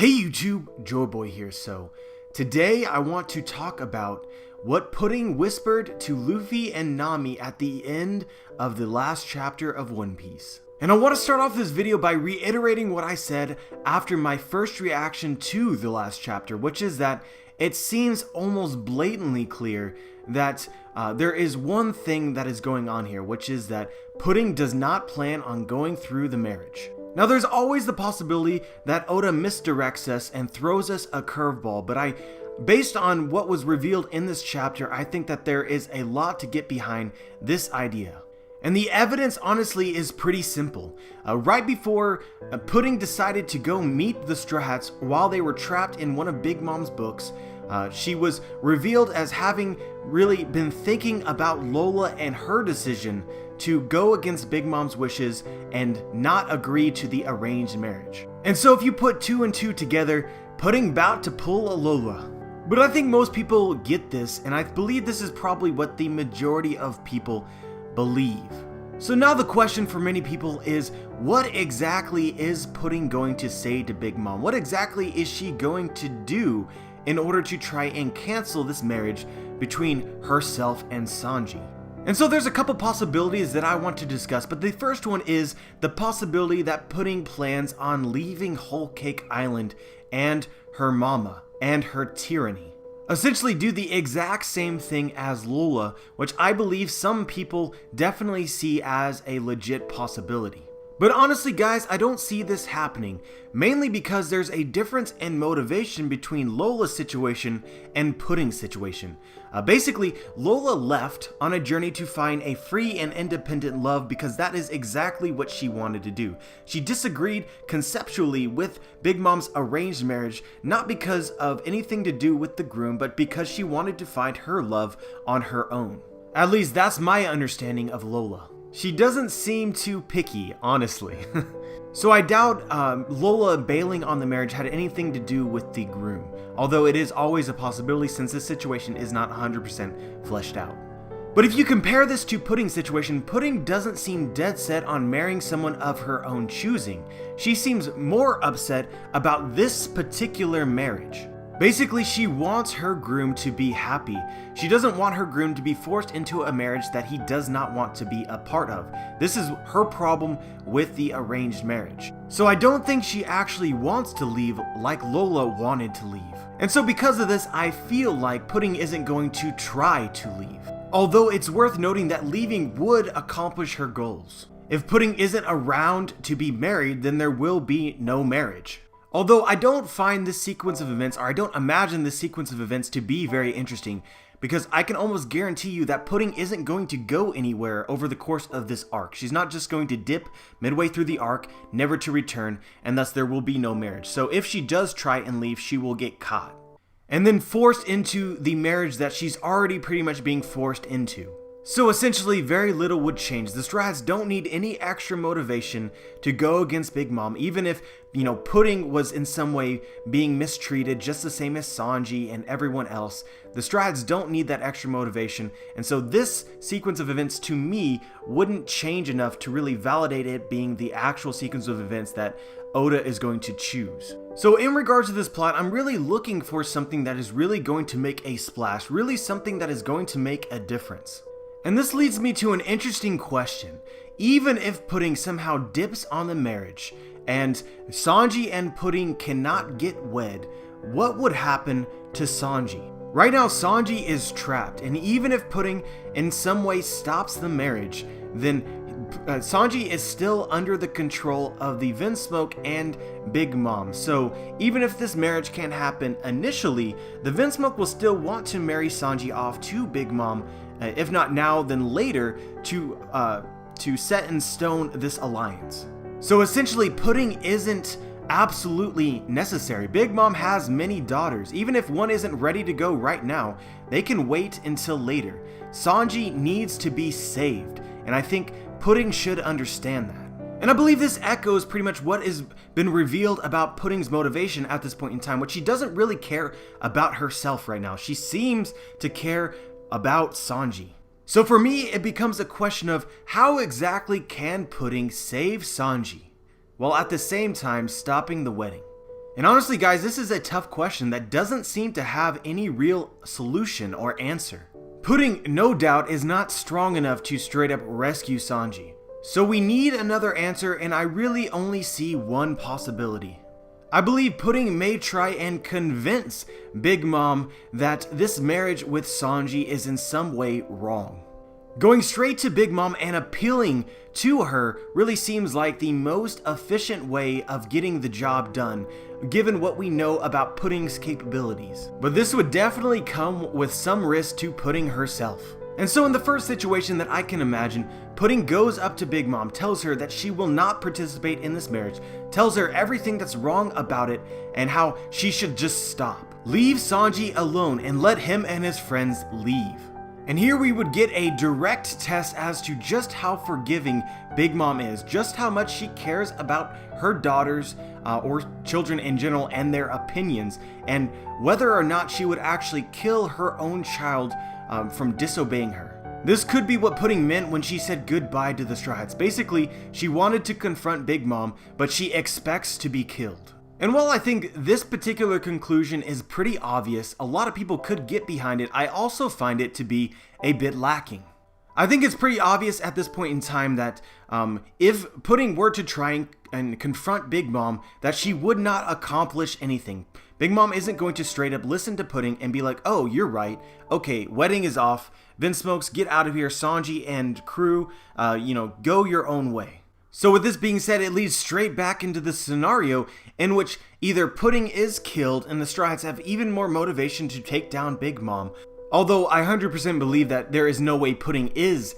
Hey YouTube, Joyboy here. So today I want to talk about what Pudding whispered to Luffy and Nami at the end of the last chapter of One Piece. And I want to start off this video by reiterating what I said after my first reaction to the last chapter, which is that it seems almost blatantly clear that there is one thing that is going on here, which is that Pudding does not plan on going through the marriage. Now there's always the possibility that Oda misdirects us and throws us a curveball, but based on what was revealed in this chapter, I think that there is a lot to get behind this idea. And the evidence honestly is pretty simple. Right before Pudding decided to go meet the Straw Hats while they were trapped in one of Big Mom's books, she was revealed as having really been thinking about Lola and her decision to go against Big Mom's wishes and not agree to the arranged marriage. And so if you put two and two together, Pudding about to pull a Lola. But I think most people get this, and I believe this is probably what the majority of people believe. So now the question for many people is, what exactly is Pudding going to say to Big Mom? What exactly is she going to do in order to try and cancel this marriage between herself and Sanji? And so there's a couple possibilities that I want to discuss, but the first one is the possibility that Pudding plans on leaving Whole Cake Island and her mama and her tyranny. Essentially do the exact same thing as Lola, which I believe some people definitely see as a legit possibility. But honestly guys, I don't see this happening, mainly because there's a difference in motivation between Lola's situation and Pudding's situation. Basically, Lola left on a journey to find a free and independent love because that is exactly what she wanted to do. She disagreed conceptually with Big Mom's arranged marriage, not because of anything to do with the groom, but because she wanted to find her love on her own. At least that's my understanding of Lola. She doesn't seem too picky, honestly. So I doubt Lola bailing on the marriage had anything to do with the groom, although it is always a possibility since this situation is not 100% fleshed out. But if you compare this to Pudding's situation, Pudding doesn't seem dead set on marrying someone of her own choosing. She seems more upset about this particular marriage. Basically, she wants her groom to be happy. She doesn't want her groom to be forced into a marriage that he does not want to be a part of. This is her problem with the arranged marriage. So I don't think she actually wants to leave like Lola wanted to leave. And so because of this, I feel like Pudding isn't going to try to leave. Although it's worth noting that leaving would accomplish her goals. If Pudding isn't around to be married, then there will be no marriage. Although I don't find this sequence of events, or I don't imagine this sequence of events to be very interesting, because I can almost guarantee you that Pudding isn't going to go anywhere over the course of this arc. She's not just going to dip midway through the arc, never to return, and thus there will be no marriage. So if she does try and leave, she will get caught. And then forced into the marriage that she's already pretty much being forced into. So essentially, very little would change. The Straw Hats don't need any extra motivation to go against Big Mom, even if, Pudding was in some way being mistreated just the same as Sanji and everyone else. The Straw Hats don't need that extra motivation, and so this sequence of events to me wouldn't change enough to really validate it being the actual sequence of events that Oda is going to choose. So in regards to this plot, I'm really looking for something that is really going to make a splash, really something that is going to make a difference. And this leads me to an interesting question. Even if Pudding somehow dips on the marriage, and Sanji and Pudding cannot get wed, what would happen to Sanji? Right now, Sanji is trapped, and even if Pudding in some way stops the marriage, then Sanji is still under the control of the Vinsmoke and Big Mom. So even if this marriage can't happen initially, the Vinsmoke will still want to marry Sanji off to Big Mom, if not now, then later, to set in stone this alliance. So essentially, Pudding isn't absolutely necessary. Big Mom has many daughters. Even if one isn't ready to go right now, they can wait until later. Sanji needs to be saved, and I think Pudding should understand that. And I believe this echoes pretty much what has been revealed about Pudding's motivation at this point in time, which she doesn't really care about herself right now. She seems to care about Sanji. So for me, it becomes a question of how exactly can Pudding save Sanji, while at the same time stopping the wedding? And honestly, guys, this is a tough question that doesn't seem to have any real solution or answer. Pudding, no doubt, is not strong enough to straight up rescue Sanji. So we need another answer, and I really only see one possibility. I believe Pudding may try and convince Big Mom that this marriage with Sanji is in some way wrong. Going straight to Big Mom and appealing to her really seems like the most efficient way of getting the job done, given what we know about Pudding's capabilities. But this would definitely come with some risk to Pudding herself. And so in the first situation that I can imagine, Pudding goes up to Big Mom, tells her that she will not participate in this marriage, tells her everything that's wrong about it and how she should just stop. Leave Sanji alone and let him and his friends leave. And here we would get a direct test as to just how forgiving Big Mom is, just how much she cares about her daughters or children in general and their opinions, and whether or not she would actually kill her own child from disobeying her. This could be what Pudding meant when she said goodbye to the Straw Hats. Basically, she wanted to confront Big Mom, but she expects to be killed. And while I think this particular conclusion is pretty obvious, a lot of people could get behind it, I also find it to be a bit lacking. I think it's pretty obvious at this point in time that if Pudding were to try and confront Big Mom, that she would not accomplish anything. Big Mom isn't going to straight up listen to Pudding and be like, oh, you're right, okay, wedding is off, Vinsmokes, get out of here, Sanji and crew, go your own way. So with this being said, it leads straight back into the scenario in which either Pudding is killed and the Straw Hats have even more motivation to take down Big Mom, although I 100% believe that there is no way Pudding is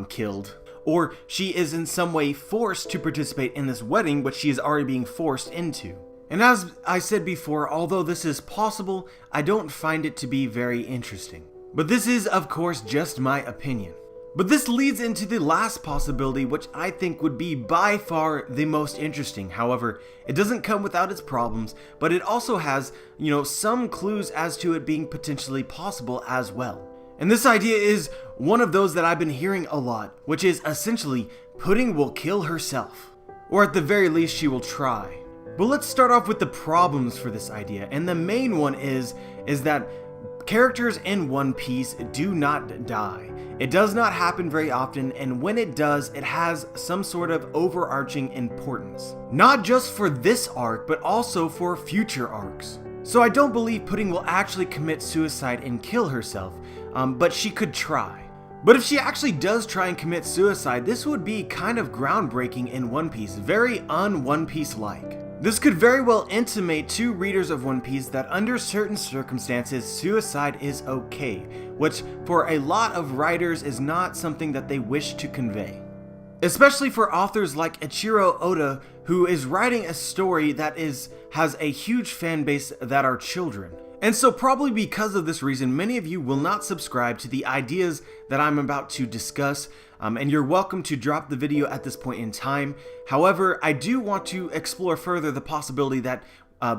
killed, or she is in some way forced to participate in this wedding, which she is already being forced into. And as I said before, although this is possible, I don't find it to be very interesting. But this is, of course, just my opinion. But this leads into the last possibility, which I think would be by far the most interesting. However, it doesn't come without its problems, but it also has, some clues as to it being potentially possible as well. And this idea is one of those that I've been hearing a lot, which is essentially Pudding will kill herself. Or at the very least, she will try. But let's start off with the problems for this idea. And the main one is that characters in One Piece do not die. It does not happen very often, and when it does, it has some sort of overarching importance. Not just for this arc, but also for future arcs. So I don't believe Pudding will actually commit suicide and kill herself, but she could try. But if she actually does try and commit suicide, this would be kind of groundbreaking in One Piece, very un-One Piece-like. This could very well intimate to readers of One Piece that under certain circumstances, suicide is okay, which for a lot of writers is not something that they wish to convey. Especially for authors like Eiichiro Oda, who is writing a story that has a huge fan base that are children. And so probably because of this reason, many of you will not subscribe to the ideas that I'm about to discuss, and you're welcome to drop the video at this point in time. However, I do want to explore further the possibility that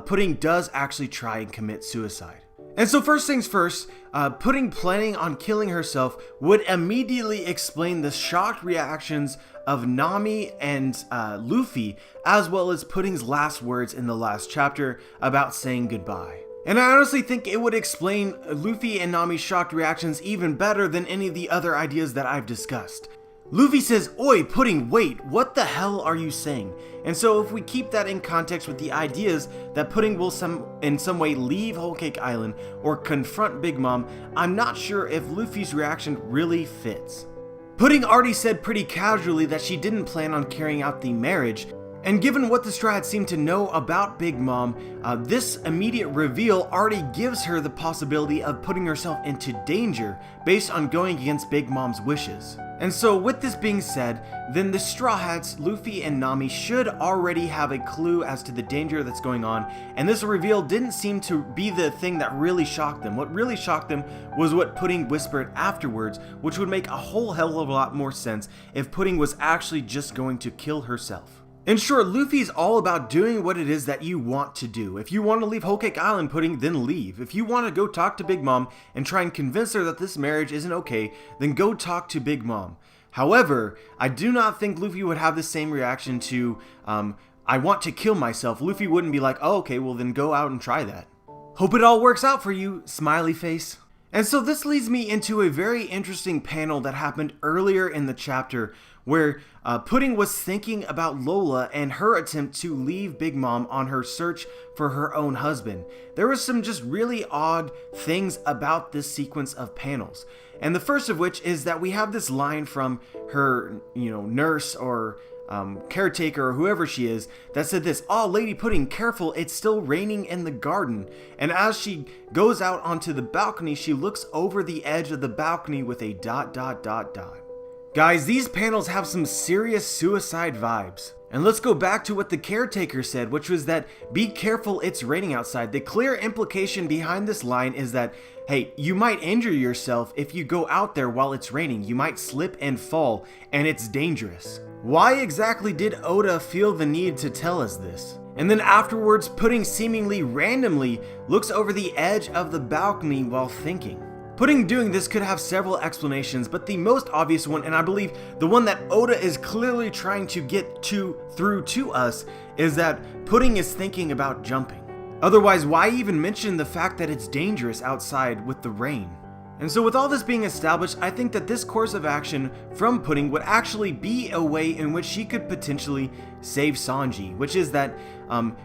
Pudding does actually try and commit suicide. And so first things first, Pudding planning on killing herself would immediately explain the shocked reactions of Nami and Luffy, as well as Pudding's last words in the last chapter about saying goodbye. And I honestly think it would explain Luffy and Nami's shocked reactions even better than any of the other ideas that I've discussed. Luffy says, "Oi, Pudding, wait, what the hell are you saying?" And so if we keep that in context with the ideas that Pudding will in some way leave Whole Cake Island or confront Big Mom, I'm not sure if Luffy's reaction really fits. Pudding already said pretty casually that she didn't plan on carrying out the marriage, and given what the Straw Hats seem to know about Big Mom, this immediate reveal already gives her the possibility of putting herself into danger based on going against Big Mom's wishes. And so with this being said, then the Straw Hats, Luffy and Nami should already have a clue as to the danger that's going on, and this reveal didn't seem to be the thing that really shocked them. What really shocked them was what Pudding whispered afterwards, which would make a whole hell of a lot more sense if Pudding was actually just going to kill herself. In short, Luffy's all about doing what it is that you want to do. If you want to leave Whole Cake Island, Pudding, then leave. If you want to go talk to Big Mom and try and convince her that this marriage isn't okay, then go talk to Big Mom. However, I do not think Luffy would have the same reaction to I want to kill myself, Luffy wouldn't be like, oh, okay, well then go out and try that. Hope it all works out for you, smiley face. And so this leads me into a very interesting panel that happened earlier in the chapter where Pudding was thinking about Lola and her attempt to leave Big Mom on her search for her own husband. There was some just really odd things about this sequence of panels. And the first of which is that we have this line from her, nurse or caretaker or whoever she is that said this, "Oh, Lady Pudding, careful, it's still raining in the garden." And as she goes out onto the balcony, she looks over the edge of the balcony with a ... Guys, these panels have some serious suicide vibes. And let's go back to what the caretaker said, which was that, be careful, it's raining outside. The clear implication behind this line is that, hey, you might injure yourself if you go out there while it's raining. You might slip and fall, and it's dangerous. Why exactly did Oda feel the need to tell us this? And then afterwards, Pudding seemingly randomly looks over the edge of the balcony while thinking. Pudding doing this could have several explanations, but the most obvious one, and I believe the one that Oda is clearly trying to get through to us, is that Pudding is thinking about jumping. Otherwise, why even mention the fact that it's dangerous outside with the rain? And so with all this being established, I think that this course of action from Pudding would actually be a way in which she could potentially save Sanji, which is that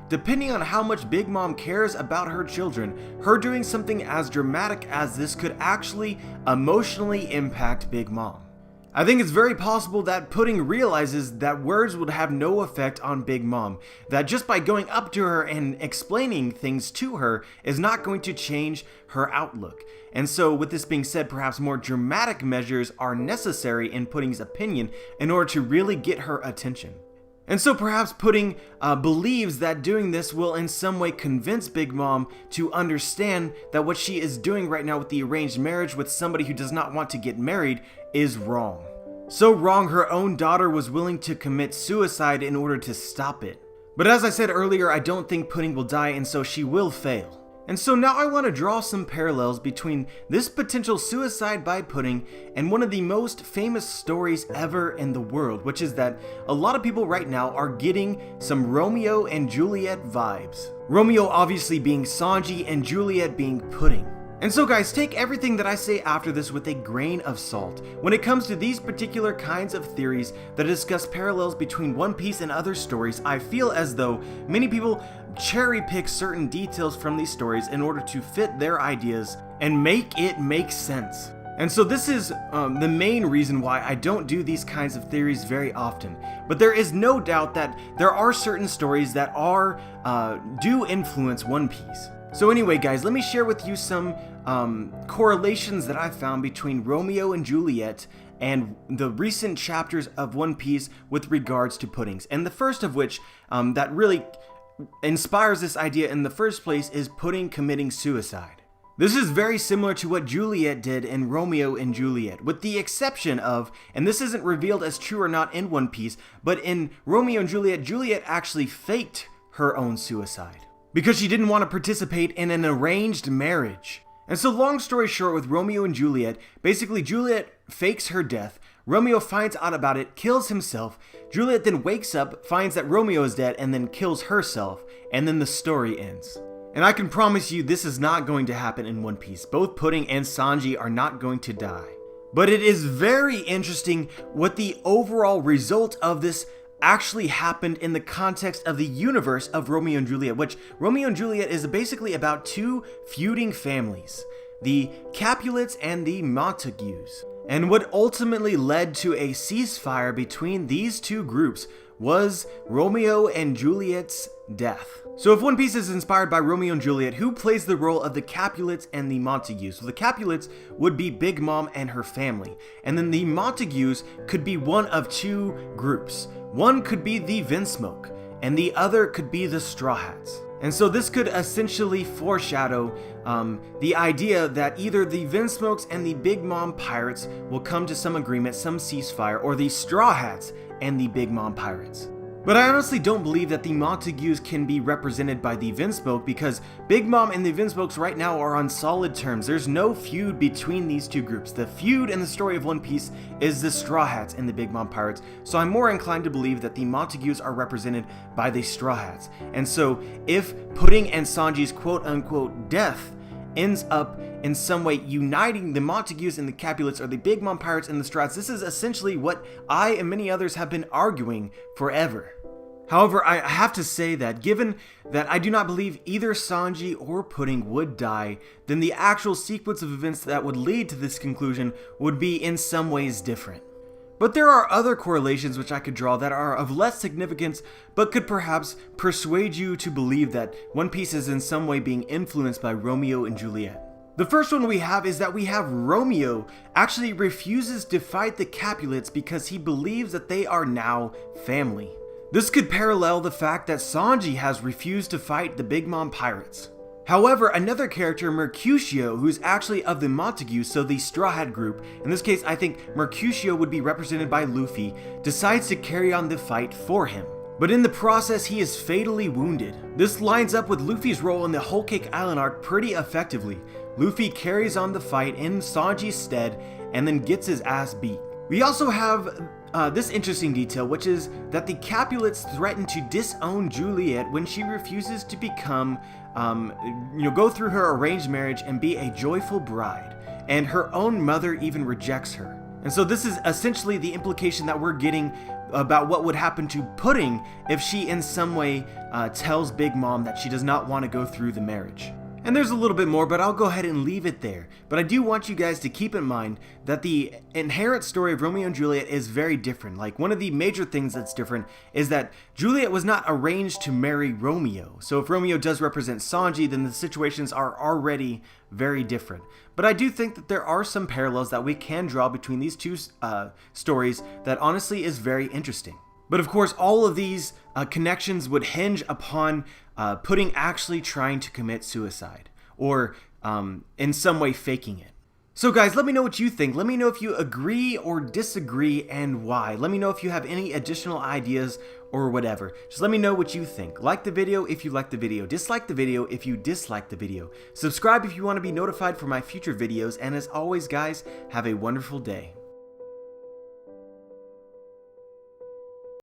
depending on how much Big Mom cares about her children, her doing something as dramatic as this could actually emotionally impact Big Mom. I think it's very possible that Pudding realizes that words would have no effect on Big Mom, that just by going up to her and explaining things to her is not going to change her outlook. And so with this being said, perhaps more dramatic measures are necessary in Pudding's opinion in order to really get her attention. And so perhaps Pudding believes that doing this will in some way convince Big Mom to understand that what she is doing right now with the arranged marriage with somebody who does not want to get married is wrong. So wrong, her own daughter was willing to commit suicide in order to stop it. But as I said earlier, I don't think Pudding will die, and so she will fail. And so now I want to draw some parallels between this potential suicide by Pudding and one of the most famous stories ever in the world, which is that a lot of people right now are getting some Romeo and Juliet vibes. Romeo obviously being Sanji and Juliet being Pudding. And so guys, take everything that I say after this with a grain of salt. When it comes to these particular kinds of theories that discuss parallels between One Piece and other stories, I feel as though many people cherry pick certain details from these stories in order to fit their ideas and make it make sense. And so this is the main reason why I don't do these kinds of theories very often. But there is no doubt that there are certain stories that do influence One Piece. So anyway guys, let me share with you some correlations that I found between Romeo and Juliet and the recent chapters of One Piece with regards to puddings. And the first of which that really inspires this idea in the first place is Pudding committing suicide. This is very similar to what Juliet did in Romeo and Juliet, with the exception of, and this isn't revealed as true or not in One Piece, but in Romeo and Juliet, Juliet actually faked her own suicide because she didn't want to participate in an arranged marriage. And so long story short, with Romeo and Juliet, basically Juliet fakes her death, Romeo finds out about it, kills himself, Juliet then wakes up, finds that Romeo is dead, and then kills herself, and then the story ends. And I can promise you this is not going to happen in One Piece. Both Pudding and Sanji are not going to die. But it is very interesting what the overall result of this actually happened in the context of the universe of Romeo and Juliet, which Romeo and Juliet is basically about two feuding families, the Capulets and the Montagues. And what ultimately led to a ceasefire between these two groups was Romeo and Juliet's death. So if One Piece is inspired by Romeo and Juliet, who plays the role of the Capulets and the Montagues? So the Capulets would be Big Mom and her family, and then the Montagues could be one of two groups. One could be the Vinsmoke, and the other could be the Straw Hats. And so this could essentially foreshadow the idea that either the Vinsmokes and the Big Mom Pirates will come to some agreement, some ceasefire, or the Straw Hats and the Big Mom Pirates. But I honestly don't believe that the Montagues can be represented by the Vinsmoke, because Big Mom and the Vinsmokes right now are on solid terms. There's no feud between these two groups. The feud in the story of One Piece is the Straw Hats and the Big Mom Pirates, so I'm more inclined to believe that the Montagues are represented by the Straw Hats. And so if Pudding and Sanji's quote-unquote death ends up in some way uniting the Montagues and the Capulets, or the Big Mom Pirates and the Straw Hats, this is essentially what I and many others have been arguing forever. However, I have to say that given that I do not believe either Sanji or Pudding would die, then the actual sequence of events that would lead to this conclusion would be in some ways different. But there are other correlations which I could draw that are of less significance, but could perhaps persuade you to believe that One Piece is in some way being influenced by Romeo and Juliet. The first one we have is that we have Romeo actually refuses to fight the Capulets because he believes that they are now family. This could parallel the fact that Sanji has refused to fight the Big Mom Pirates. However, another character, Mercutio, who's actually of the Montague, so the Straw Hat group, in this case I think Mercutio would be represented by Luffy, decides to carry on the fight for him. But in the process, he is fatally wounded. This lines up with Luffy's role in the Whole Cake Island arc pretty effectively. Luffy carries on the fight in Sanji's stead and then gets his ass beat. We also have this interesting detail, which is that the Capulets threaten to disown Juliet when she refuses to become, go through her arranged marriage and be a joyful bride, and her own mother even rejects her. And so this is essentially the implication that we're getting about what would happen to Pudding if she in some way tells Big Mom that she does not want to go through the marriage. And there's a little bit more, but I'll go ahead and leave it there. But I do want you guys to keep in mind that the inherent story of Romeo and Juliet is very different. Like, one of the major things that's different is that Juliet was not arranged to marry Romeo. So if Romeo does represent Sanji, then the situations are already very different. But I do think that there are some parallels that we can draw between these two stories that honestly is very interesting. But of course, all of these connections would hinge upon Pudding actually trying to commit suicide, or in some way faking it. So guys, let me know what you think. Let me know if you agree or disagree and why. Let me know if you have any additional ideas or whatever. Just let me know what you think. Like the video if you like the video. Dislike the video if you dislike the video. Subscribe if you want to be notified for my future videos. And as always guys, have a wonderful day.